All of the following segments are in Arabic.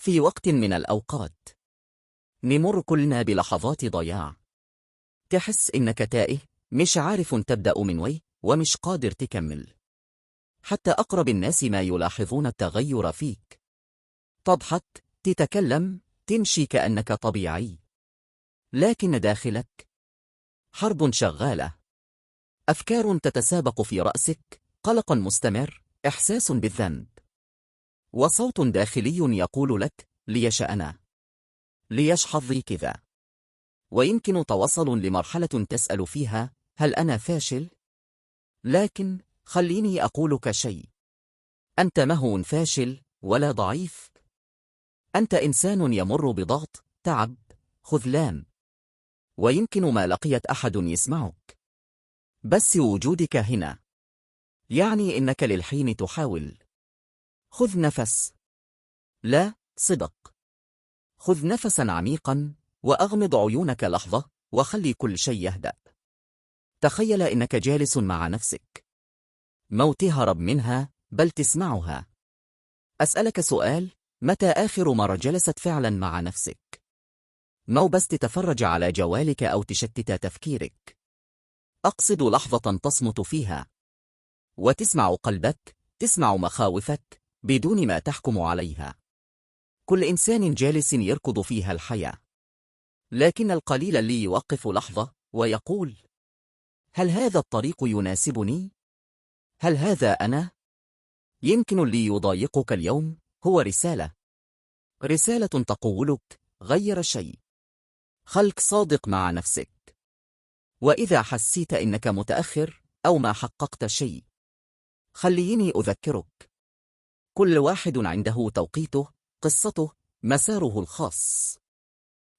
في وقت من الأوقات نمر كلنا بلحظات ضياع، تحس إنك تائه، مش عارف تبدأ من وين ومش قادر تكمل. حتى أقرب الناس ما يلاحظون التغير فيك. تضحك، تتكلم، تمشي كأنك طبيعي، لكن داخلك حرب شغالة. أفكار تتسابق في رأسك، قلق مستمر، إحساس بالذنب، وصوت داخلي يقول لك: ليش أنا؟ ليش حظي كذا؟ ويمكن توصل لمرحلة تسأل فيها: هل أنا فاشل؟ لكن خليني أقولك شيء، أنت ما هو فاشل ولا ضعيف. أنت إنسان يمر بضغط، تعب، خذلان، ويمكن ما لقيت أحد يسمعك. بس وجودك هنا يعني إنك للحين تحاول. خذ نفس. لا، صدق. خذ نفسا عميقا وأغمض عيونك لحظة وخلي كل شيء يهدأ. تخيل إنك جالس مع نفسك، ما تهرب منها بل تسمعها. أسألك سؤال: متى آخر مرة جلست فعلا مع نفسك؟ مو بس تتفرج على جوالك أو تشتت تفكيرك. أقصد لحظة تصمت فيها وتسمع قلبك، تسمع مخاوفك بدون ما تحكم عليها. كل إنسان جالس يركض فيها الحياة، لكن القليل اللي يوقف لحظة ويقول: هل هذا الطريق يناسبني؟ هل هذا أنا؟ يمكن اللي يضايقك اليوم هو رسالة تقولك: غير شيء، خلك صادق مع نفسك. وإذا حسيت إنك متأخر أو ما حققت شيء، خليني أذكرك: كل واحد عنده توقيته، قصته، مساره الخاص.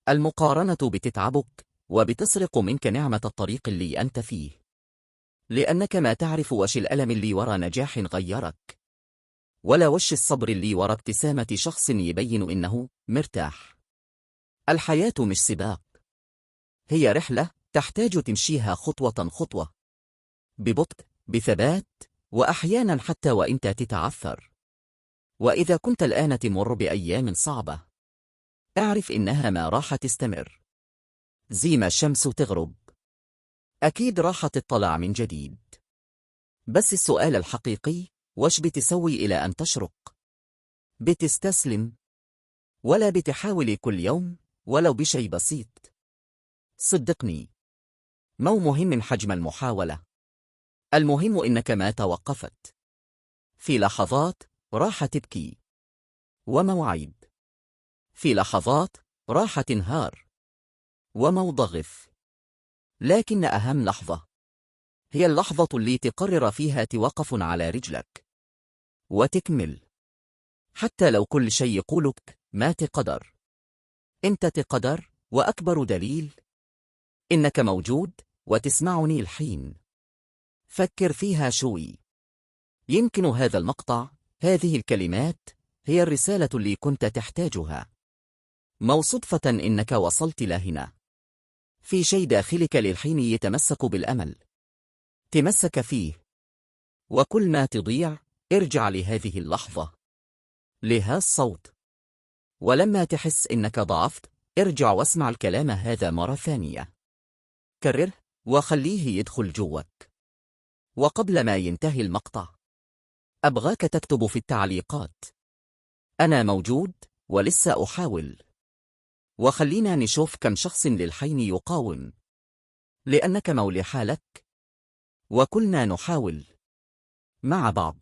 المقارنة بتتعبك وبتسرق منك نعمة الطريق اللي أنت فيه، لأنك ما تعرف وش الألم اللي ورا نجاح غيرك، ولا وش الصبر اللي ورا ابتسامة شخص يبين إنه مرتاح. الحياة مش سباق، هي رحلة تحتاج تمشيها خطوة خطوة، ببطء، بثبات، وأحيانا حتى وإنت تتعثر. وإذا كنت الآن تمر بأيام صعبة، اعرف إنها ما راح تستمر. زي ما الشمس تغرب، أكيد راح تطلع من جديد. بس السؤال الحقيقي: وش بتسوي إلى أن تشرق؟ بتستسلم؟ ولا بتحاول كل يوم ولو بشيء بسيط؟ صدقني، مو مهم حجم المحاولة، المهم إنك ما توقفت. في لحظات راح تبكي وموعد، في لحظات راح تنهار وموضغف، لكن أهم لحظة هي اللحظة اللي تقرر فيها توقف على رجلك وتكمل. حتى لو كل شيء يقولك ما تقدر، أنت تقدر. وأكبر دليل إنك موجود وتسمعني الحين. فكر فيها شوي. يمكن هذا المقطع، هذه الكلمات، هي الرسالة اللي كنت تحتاجها. مو صدفة إنك وصلت لهنا. في شيء داخلك للحين يتمسك بالأمل. تمسك فيه، وكل ما تضيع ارجع لهذه اللحظة، لها الصوت. ولما تحس إنك ضعفت، ارجع واسمع الكلام هذا مرة ثانية. كرره وخليه يدخل جوك. وقبل ما ينتهي المقطع، أبغاك تكتب في التعليقات: أنا موجود ولسه أحاول. وخلينا نشوف كم شخص للحين يقاوم، لأنك مولي حالك، وكلنا نحاول مع بعض.